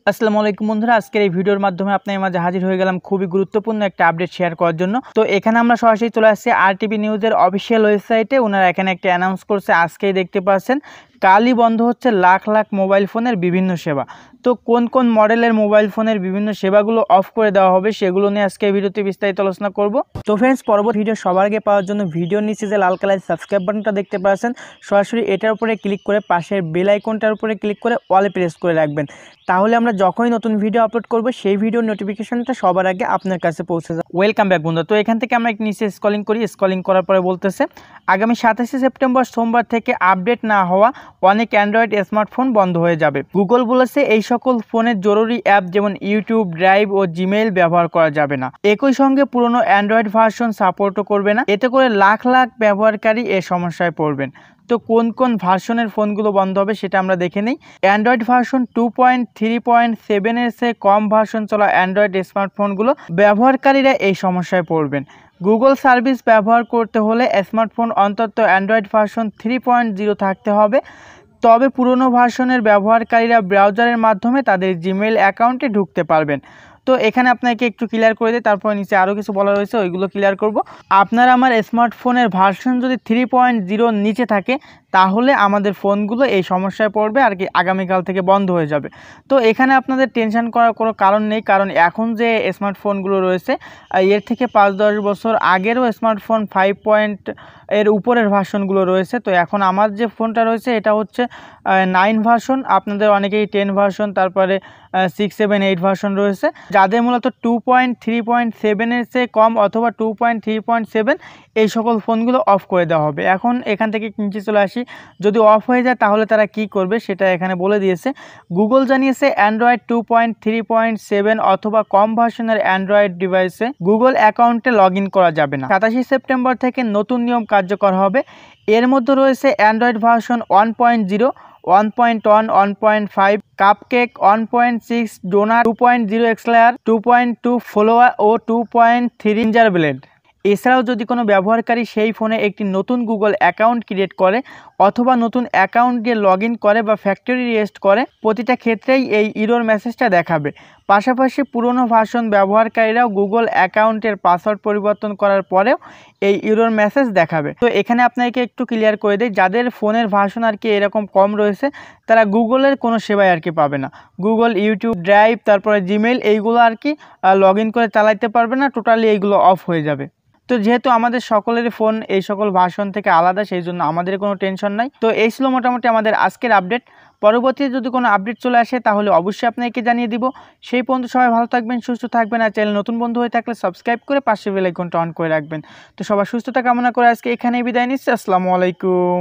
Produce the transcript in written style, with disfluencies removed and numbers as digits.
আসসালামু আলাইকুম বন্ধুরা, আজকের এই ভিডিওর মাধ্যমে আপনাদের মাঝে হাজির হয়ে গেলাম খুবই গুরুত্বপূর্ণ একটা আপডেট শেয়ার করার জন্য। তো এখানে আমরা সরাসরি চলে আসছি আরটিভি নিউজের অফিসিয়াল ওয়েবসাইটে। ওনারা এখানে একটা অ্যানাউন্স করছে, আজকেই দেখতে পাচ্ছেন কালই বন্ধ হচ্ছে লাখ লাখ মোবাইল ফোনের বিভিন্ন সেবা। তো কোন কোন মডেলের মোবাইল ফোনের বিভিন্ন সেবাগুলো অফ করে দেওয়া হবে সেগুলো নিয়ে আজকে ভিডিওতে বিস্তারিত আলোচনা করব। তো ফ্রেন্ডস, পরবর্তী ভিডিও সবার আগে পাওয়ার জন্য ভিডিওর নিচে যে লাল কালারের সাবস্ক্রাইব বাটনটা দেখতে পাচ্ছেন, সরাসরি এটার উপরে ক্লিক করে পাশের বেল আইকনটার উপরে ক্লিক করে অলে প্রেস করে রাখবেন। তাহলে আমরা যখনই নতুন ভিডিও আপলোড করব সেই ভিডিওর নোটিফিকেশনটা সবার আগে আপনার কাছে পৌঁছে যাবে। ওয়েলকাম ব্যাক বন্ধু। তো এখান থেকে আমরা নিচে স্ক্রলিং করি, স্ক্রলিং করার পরে বলতেছে আগামী 27শে সেপ্টেম্বর সোমবার থেকে আপডেট না হওয়া অনেক অ্যান্ড্রয়েড স্মার্টফোন বন্ধ হয়ে যাবে। গুগল বলেছে এই সকল ফোনের জরুরি অ্যাপ যেমন ইউটিউব, ড্রাইভ ও জিমেইল ব্যবহার করা যাবে না। একই সঙ্গে পুরনো অ্যান্ড্রয়েড ভার্সন সাপোর্টও করবে না। এতে করে লাখ লাখ ব্যবহারকারী এ সমস্যায় পড়বেন। তো কোন কোন ভার্সনের ফোনগুলো বন্ধ হবে সেটা আমরা দেখে নিই। অ্যান্ড্রয়েড ভার্সন 2.3.7 এর চেয়ে কম ভার্সন চলা অ্যান্ড্রয়েড স্মার্টফোনগুলো ব্যবহারকারীরা এই সমস্যায় পড়বেন। গুগল সার্ভিস ব্যবহার করতে হলে স্মার্টফোন অন্তত অ্যান্ড্রয়েড ভার্সন 3.0 থাকতে হবে। তবে পুরনো ভার্সনের ব্যবহারকারীরা ব্রাউজারের মাধ্যমে তাদের জিমেইল অ্যাকাউন্টে ঢুকতে পারবেন। তো এখানে আপনাকে একটু ক্লিয়ার করে দিই, তারপর নিচে আরও কিছু বলা রয়েছে ওইগুলো ক্লিয়ার করব। আপনার আমার স্মার্টফোনের ভার্সন যদি 3.0 নিচে থাকে তাহলে আমাদের ফোনগুলো এই সমস্যায় পড়বে আর কি, আগামীকাল থেকে বন্ধ হয়ে যাবে। তো এখানে আপনাদের টেনশন করার কোনো কারণ নেই, কারণ এখন যে স্মার্টফোনগুলো রয়েছে এর থেকে 5-10 বছর আগেরও স্মার্টফোন 5 এর উপরের ভার্সনগুলো রয়েছে। তো এখন আমার যে ফোনটা রয়েছে এটা হচ্ছে 9 ভার্সন, আপনাদের অনেকেই 10 ভার্সন, তারপরে 6, 7, 8 ভার্সন রয়েছে। যাদের মূলত 2.3.7 এর চেয়ে কম অথবা 2.3.7 এই সকল ফোনগুলো অফ করে দেওয়া হবে। এখন এখান থেকে নিচে চলে আসি, যদি অফ হয়ে যায় তাহলে তারা কি করবে সেটা এখানে বলে দিয়েছে। গুগল জানিয়েছে অ্যান্ড্রয়েড 2.3.7 অথবা কম ভার্সনের অ্যান্ড্রয়েড ডিভাইসে গুগল অ্যাকাউন্টে লগ ইন করা যাবে না। 27শে সেপ্টেম্বর থেকে নতুন নিয়ম কার্যকর হবে। এর মধ্যে রয়েছে অ্যান্ড্রয়েড ভার্সন 1.0, 1.1, 1.5, কাপকেক, 1.6, ডোনাট, 2.0 এক্সলায়ার, 2.2 ফলোয়া ও 2.3 জিঞ্জার ব্লেড। এছাড়াও যদি কোনো ব্যবহারকারী সেই ফোনে একটি নতুন গুগল অ্যাকাউন্ট ক্রিয়েট করে অথবা নতুন অ্যাকাউন্ট দিয়ে লগ ইন করে বা ফ্যাক্টরি রিস্টার্ট করে, প্রতিটা ক্ষেত্রেই এই ইরর মেসেজটা দেখাবে। পাশাপাশি পুরনো ভার্সন ব্যবহারকারীরাও গুগল অ্যাকাউন্টের পাসওয়ার্ড পরিবর্তন করার পরেও এই ইরর মেসেজ দেখাবে। তো এখানে আপনাকে একটু ক্লিয়ার করে দেয়, যাদের ফোনের ভার্সন আর কি এরকম কম রয়েছে তারা গুগলের কোনো সেবাই আর কি পাবে না। গুগল, ইউটিউব, ড্রাইভ, তারপরে জিমেইল এইগুলো আর কি লগ ইন করে চালাইতে পারবে না, টোটালি এইগুলো অফ হয়ে যাবে। তো যেহেতু আমাদের সকলেরই ফোন এই সকল ভার্সন থেকে আলাদা, সেই জন্য আমাদের কোনো টেনশন নাই। তো এই ছিল মোটামুটি আমাদের আজকের আপডেট। পরবর্তীতে যদি কোনো আপডেট চলে আসে তাহলে অবশ্যই আপনাকে জানিয়ে দিব। সেই পর্যন্ত সবাই ভালো থাকবেন, সুস্থ থাকবেন, আর চ্যানেল নতুন বন্ধু হয়ে থাকলে সাবস্ক্রাইব করে পাশে বেল আইকনটা অন করে রাখবেন। তো সবার সুস্থতা কামনা করে আজকে এখানেই বিদায় নিচ্ছি। আসসালামু আলাইকুম।